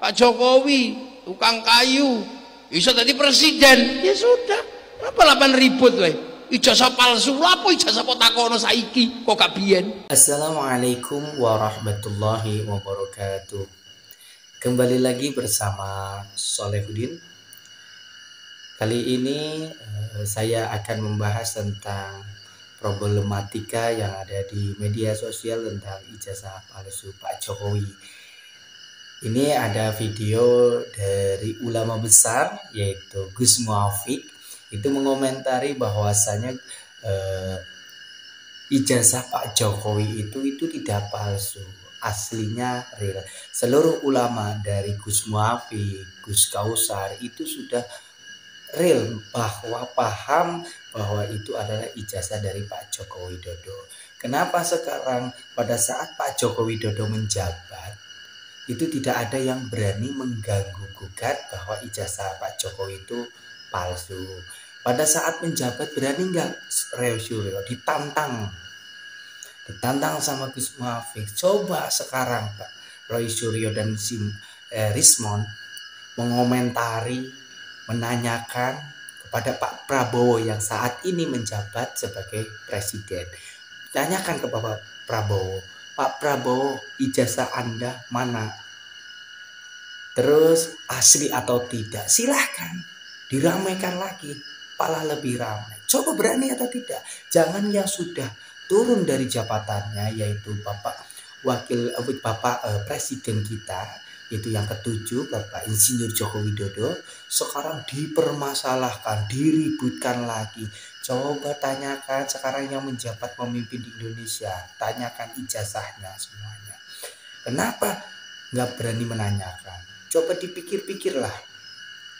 Pak Jokowi tukang kayu bisa jadi presiden, ya sudah. Apa lapan ribut weh? Ijazah palsu, apa ijazah potakono saiki kok gak biyen? Assalamualaikum warahmatullahi wabarakatuh. Kembali lagi bersama Solehudin. Kali ini saya akan membahas tentang problematika yang ada di media sosial tentang ijazah palsu Pak Jokowi. Ini ada video dari ulama besar yaitu Gus Muafik, itu mengomentari bahwasanya ijazah Pak Jokowi itu tidak palsu, aslinya real. Seluruh ulama dari Gus Muafik, Gus Kausar itu sudah real bahwa paham bahwa itu adalah ijazah dari Pak Joko Widodo. Kenapa sekarang pada saat Pak Joko Widodo menjabat itu tidak ada yang berani mengganggu gugat bahwa ijazah Pak Jokowi itu palsu? Pada saat menjabat berani nggak ditantang sama Gus Muafik. Coba sekarang Pak Roy Suryo dan Rismon mengomentari, menanyakan kepada Pak Prabowo yang saat ini menjabat sebagai presiden. Tanyakan ke Pak Prabowo, Pak Prabowo, ijazah Anda mana? Terus asli atau tidak? Silahkan diramaikan lagi, malah lebih ramai. Coba berani atau tidak? Jangan yang sudah turun dari jabatannya, yaitu Bapak Presiden kita, itu yang ketujuh, Bapak Insinyur Joko Widodo, sekarang dipermasalahkan, diributkan lagi. Coba tanyakan sekarang yang menjabat memimpin di Indonesia, tanyakan ijazahnya semuanya. Kenapa nggak berani menanyakan? Coba dipikir-pikirlah.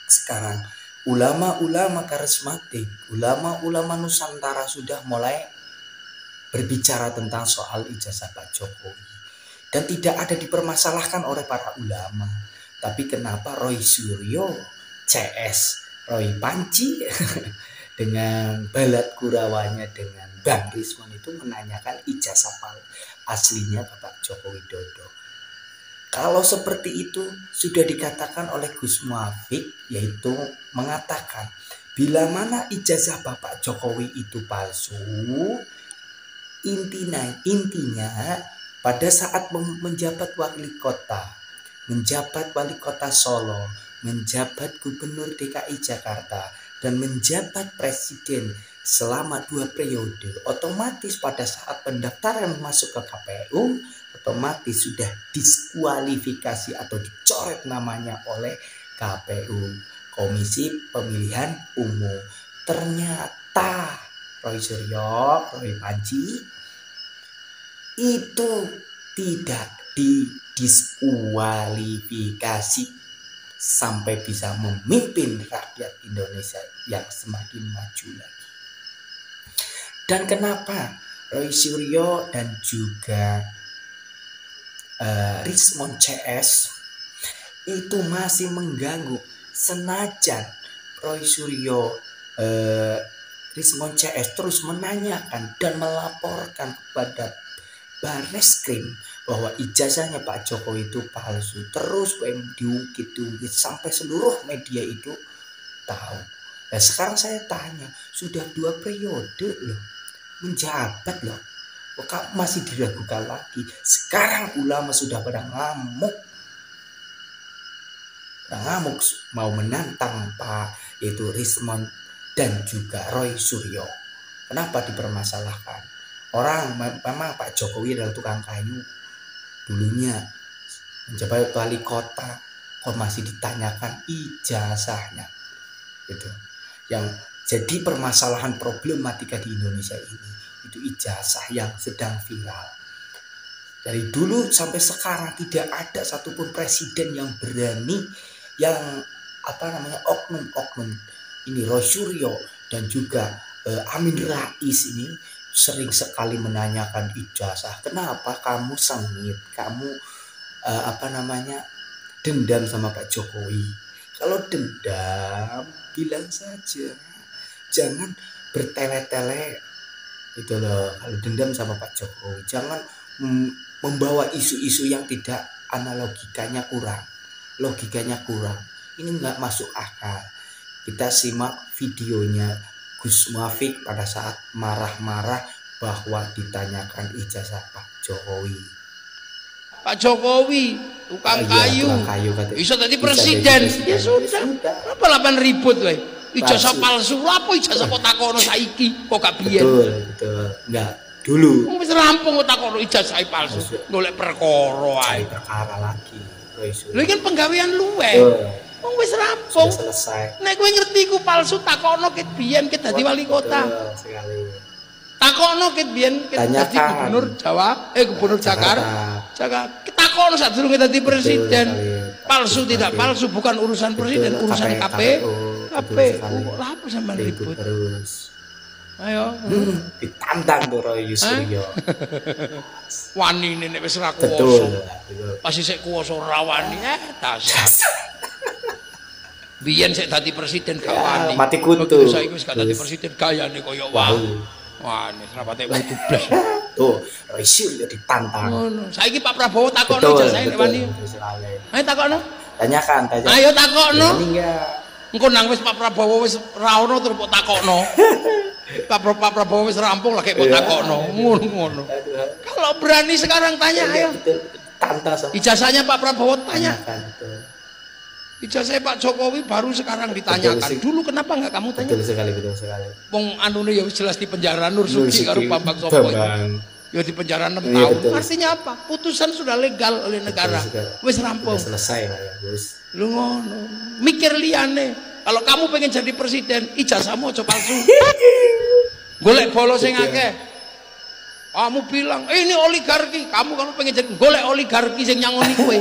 Sekarang ulama-ulama karismatik, ulama-ulama Nusantara sudah mulai berbicara tentang soal ijazah Pak Jokowi dan tidak ada dipermasalahkan oleh para ulama. Tapi kenapa Roy Suryo, CS Roy Panci dengan Balat Kurawanya dengan Bang Rismon itu menanyakan ijazah aslinya Bapak Joko Widodo? Kalau seperti itu sudah dikatakan oleh Gus Muafik, yaitu mengatakan bila mana ijazah Bapak Jokowi itu palsu, intinya pada saat menjabat wali kota Solo, menjabat gubernur DKI Jakarta, dan menjabat presiden selama 2 periode, otomatis pada saat pendaftaran masuk ke KPU, otomatis sudah diskualifikasi atau dicoret namanya oleh KPU, Komisi Pemilihan Umum. Ternyata Roy Suryo, Roy Panci itu tidak didiskualifikasi sampai bisa memimpin rakyat Indonesia yang semakin maju lagi. Dan kenapa Roy Suryo dan juga Rismon CS itu masih mengganggu, senajan Roy Suryo, Rismon CS terus menanyakan dan melaporkan kepada Barreskrim bahwa ijazahnya Pak Jokowi itu palsu, terus diungkit sampai seluruh media itu tahu. Nah sekarang saya tanya, sudah 2 periode loh menjabat loh, kok masih diragukan lagi? Sekarang ulama sudah pada ngamuk mau menantang Pak yaitu Rismon dan juga Roy Suryo. Kenapa dipermasalahkan? Orang memang Pak Jokowi adalah tukang kayu, dulunya menjabat wali kota, kok masih ditanyakan ijazahnya? Itu yang jadi permasalahan problematika di Indonesia ini, itu ijazah yang sedang viral. Dari dulu sampai sekarang tidak ada satupun presiden yang berani, yang oknum ini Roy Suryo dan juga Amin Rais ini sering sekali menanyakan ijazah. Kenapa kamu sengit, kamu dendam sama Pak Jokowi? Kalau dendam bilang saja, jangan bertele-tele itu loh. Kalau dendam sama Pak Jokowi, jangan membawa isu-isu yang tidak analogikanya kurang. logikanya kurang. Ini nggak masuk akal. Kita simak videonya Gus Muafik pada saat marah-marah bahwa ditanyakan ijazah Pak Jokowi. Pak Jokowi tukang kayu bisa tadi presiden. Ya sudah. Apa lapan ribut weh? Ijazah palsu. Apa ijazah kok takono saiki kok gak biyen? Betul. Enggak dulu. Wis rampung kok takono ijazah palsu. Golek perkara ae. Perkara lagi. Lha kan penggawean luwe. Wong wis rampung. Sudah selesai. Nek kowe ngerti ku palsu takono ket biyen ket dadi wali kota. Betul sekali. Takono ket biyen ket dadi gubernur Jawa, gubernur Jakarta. Takono sadurunge dadi presiden. Palsu tidak palsu bukan urusan presiden, urusan KPU. Lah apa sampean ribut terus. Ayo. Ditantang tuh Roy Yusril. Wani nek wis ra kuwasa. Betul. Pas isih kuwasa ora wani dasar. Biyen sik dadi presiden gak wani. Mati kutu. Saiki wis gak dadi presiden gayane koyo wau. Wani rapate wudu blas. Tuh, Roy Yusril ditantang. Ngono. Saiki Pak Prabowo takokno jasae nek wani. Ayo takokno. Tanyakan. Ayo takokno. Enggak. Engko nang wis Pak Prabowo wis ra ono terus kok takokno. Pak Prabowo wis rampung lagi kok takokno. Ngono. Kalau berani sekarang tanya ayo. Tantang sama. Ijazahnya Pak Prabowo tanya. Betul. Ijazah Pak Jokowi baru sekarang ditanyakan. Dulu kenapa enggak kamu tanya? Betul sekali. Wong anune ya wis jelas di penjara Nur Suci karo Bambang Sopo. Ya di penjara 6 tahun. Artinya apa? Putusan sudah legal oleh negara. Wis rampung. Selesai lah ya, Bos. Lu ngono. Mikir liyane. Kalau kamu pengen jadi presiden, ijazahmu aja palsu. Golek bolos sing akeh. Kamu bilang, ini oligarki. Kamu kalau pengen jadi golek oligarki sing nyangoni kowe.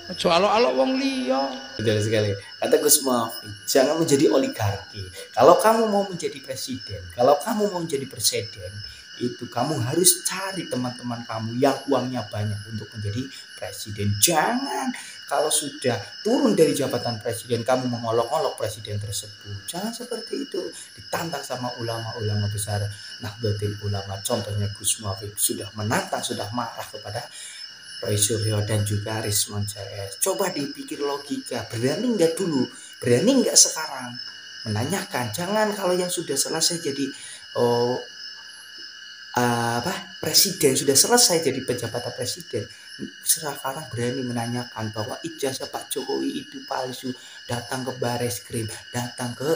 Aja alok-alok wong liya. Betul sekali. Kata Gus Muafik, jangan menjadi oligarki. Kalau kamu mau menjadi presiden, kalau kamu mau menjadi presiden, itu kamu harus cari teman-teman kamu yang uangnya banyak untuk menjadi presiden. Jangan kalau sudah turun dari jabatan presiden kamu mengolok-olok presiden tersebut. Jangan seperti itu. Ditantang sama ulama-ulama besar Nahdlatul Ulama, contohnya Gus Muafik sudah menantang, sudah marah kepada Roy Suryo dan juga Rismon CS. Coba dipikir logika, berani nggak dulu, berani nggak sekarang menanyakan. Jangan kalau yang sudah selesai jadi presiden, sudah selesai jadi penjabat presiden, sekarang berani menanyakan bahwa ijazah Pak Jokowi itu palsu, datang ke Bareskrim, datang ke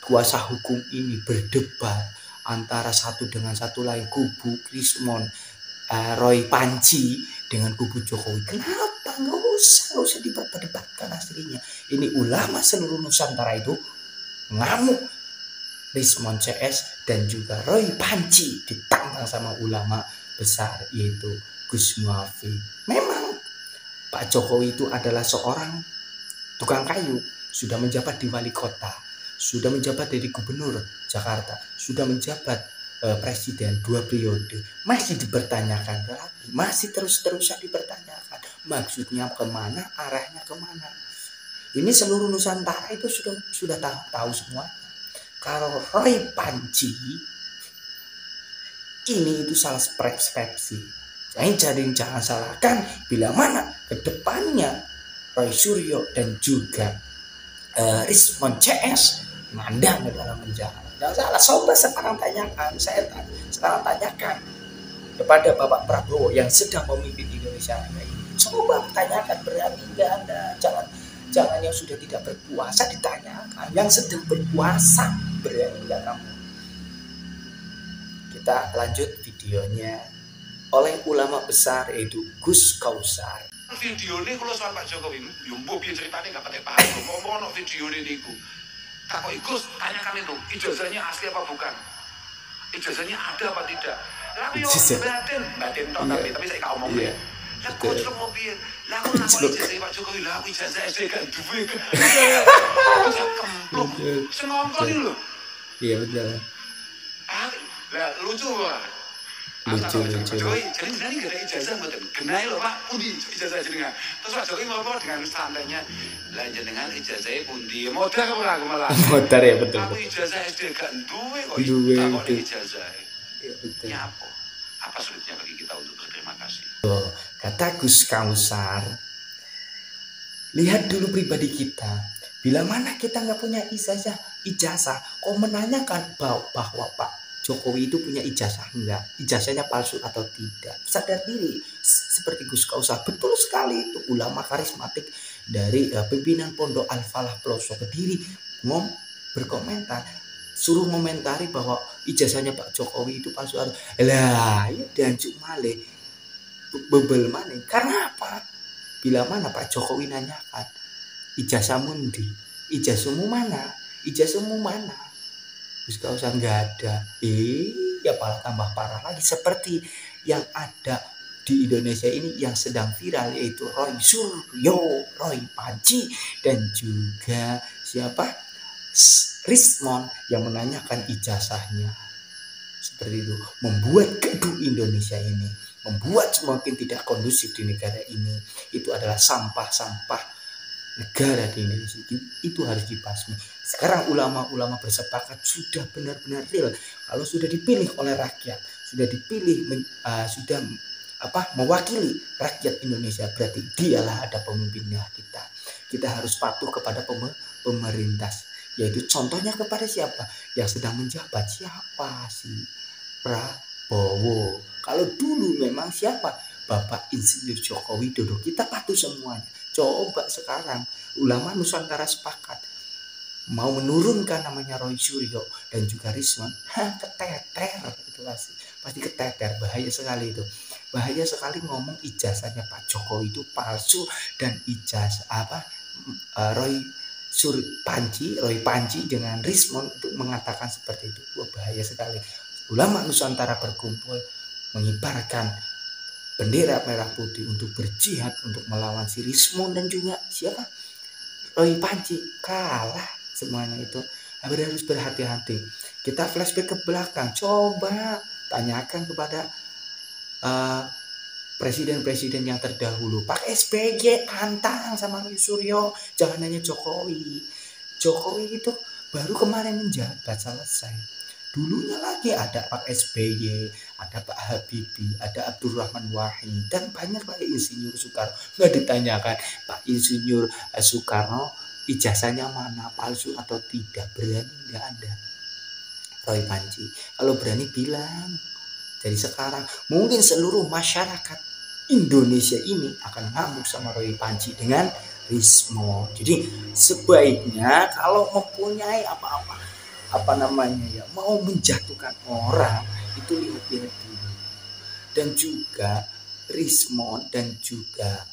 kuasa hukum ini, berdebat antara satu dengan satu lain, kubu Rismon, Roy Panci dengan kubu Jokowi. Kenapa? Nggak usah diperdebatkan aslinya. Ini ulama seluruh Nusantara itu ngamuk. Rismon CS dan juga Roy Panci ditantang sama ulama besar yaitu Gus Muafik. Memang Pak Jokowi itu adalah seorang tukang kayu, sudah menjabat di wali kota, sudah menjabat dari gubernur Jakarta, sudah menjabat presiden 2 periode, masih dipertanyakan lagi, masih terus-terusan dipertanyakan. Maksudnya kemana, arahnya kemana? Ini seluruh Nusantara itu sudah tahu semuanya. Kalau Roy Panci ini itu salah persepsi. Jangan salahkan bila mana kedepannya Roy Suryo dan juga Rismon CS mandang ke dalam penjara. Jangan salah, coba sekarang tanyakan, sekarang tanyakan kepada Bapak Prabowo yang sedang memimpin Indonesia ini. Coba tanyakan, berani nggak Anda? Jangan yang sudah tidak berkuasa ditanyakan, yang sedang berkuasa berani nggak kamu? Kita lanjut videonya oleh ulama besar yaitu Gus Kausar. Video ini kalau soal Pak Jokowi, yumbo biar ceritanya nggak pakai paham. Ngomong video ini niku. Kak Gus, tanyakan itu ijazahnya asli apa bukan? Ijazahnya ada apa tidak? Lalu batin toh tapi saya nggak omong ya. Lah kok terus mau biar? Lah aku nak ijazah Pak Jokowi, lah aku ijazah SD kan duwe. Kemplung, senongkol ini loh. Iya betul. Lah lucu lah. Lucu. Jokowi, jadi berani gak ada ijazah betul. Kenai loh Pak, pundi ijazah jenengan. Terus Pak Jokowi ngomong dengan santainya, lah jenengan ijazahnya pundi. Modar aku malah. Modar ya betul. Aku ijazah SD gak duwe kok. Duwe ijazah. Iya betul. Apa sulitnya bagi kita untuk berterima kasih? Kata Gus Kausar, Lihat dulu pribadi kita. Bila mana kita nggak punya ijazah, kok menanyakan bahwa Pak Jokowi itu punya ijazah enggak? Ijazahnya palsu atau tidak? Sadar diri. Seperti Gus Kausar, betul sekali itu ulama karismatik dari pimpinan Pondok Al Falah Pelosok Kediri berkomentar, suruh komentari bahwa ijazahnya Pak Jokowi itu palsu atau lah ya dan male bebel mana? Karena apa? Bila mana Pak Jokowi nanyakan, ijazahmu ndi? Ijazahmu mana? Ijazahmu mana? Terus gak usah nggak ada. Ya malah tambah parah lagi. Seperti yang ada di Indonesia ini yang sedang viral, yaitu Roy Suryo, Roy Panci, dan juga siapa? Rismon yang menanyakan ijazahnya. Seperti itu. Membuat gaduh Indonesia ini, membuat semakin tidak kondusif di negara ini. Itu adalah sampah-sampah negara di Indonesia. Itu harus dibasmi. Sekarang ulama-ulama bersepakat sudah benar-benar real. Kalau sudah dipilih oleh rakyat, sudah dipilih mewakili rakyat Indonesia, berarti dialah ada pemimpinnya kita. Kita harus patuh kepada pemerintah. Yaitu contohnya kepada siapa? Yang sedang menjabat, siapa sih? Prabowo. Kalau dulu memang siapa? Bapak Insinyur Joko Widodo. Kita patuh semuanya. Coba sekarang ulama Nusantara sepakat mau menurunkan namanya Roy Suryo dan juga Rismon. Keteter itu pasti keteter. Bahaya sekali itu. Bahaya sekali ngomong ijazahnya Pak Jokowi itu palsu dan ijazah Roy Panci dengan Rismon untuk mengatakan seperti itu. Wah, bahaya sekali. Ulama Nusantara berkumpul mengibarkan bendera merah putih untuk berjihad untuk melawan si Rismon dan juga siapa? Roy Panci. Kalah semuanya itu. Harus berhati-hati. Kita flashback ke belakang. Coba tanyakan kepada presiden-presiden yang terdahulu. Pak SBY tantang sama Roy Suryo, jangan hanya Jokowi. Jokowi itu baru kemarin menjabat selesai. Dulunya lagi ada Pak SBY, ada Pak Habibie, ada Abdurrahman Wahid, dan banyak lagi Insinyur Soekarno. Nggak ditanyakan Pak Insinyur Soekarno ijazahnya mana, palsu atau tidak, berani nggak ada. Roy Panci, kalau berani bilang. Jadi sekarang mungkin seluruh masyarakat Indonesia ini akan ngamuk sama Roy Panci dengan Rismon. Jadi sebaiknya kalau mempunyai mau menjatuhkan orang itu lihat-lihat dulu. Dan juga Rismon dan juga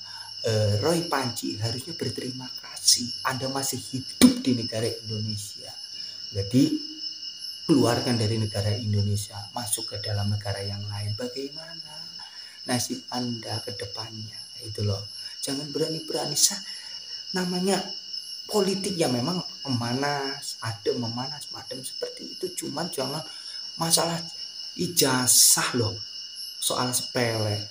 Roy Panci harusnya berterima kasih Anda masih hidup di negara Indonesia. Jadi keluarkan dari negara Indonesia, masuk ke dalam negara yang lain. Bagaimana nasib Anda ke depannya? Itu loh. Jangan berani-berani. Namanya politik ya memang memanas, madem seperti itu. Cuman jangan masalah ijazah loh. Soal sepele.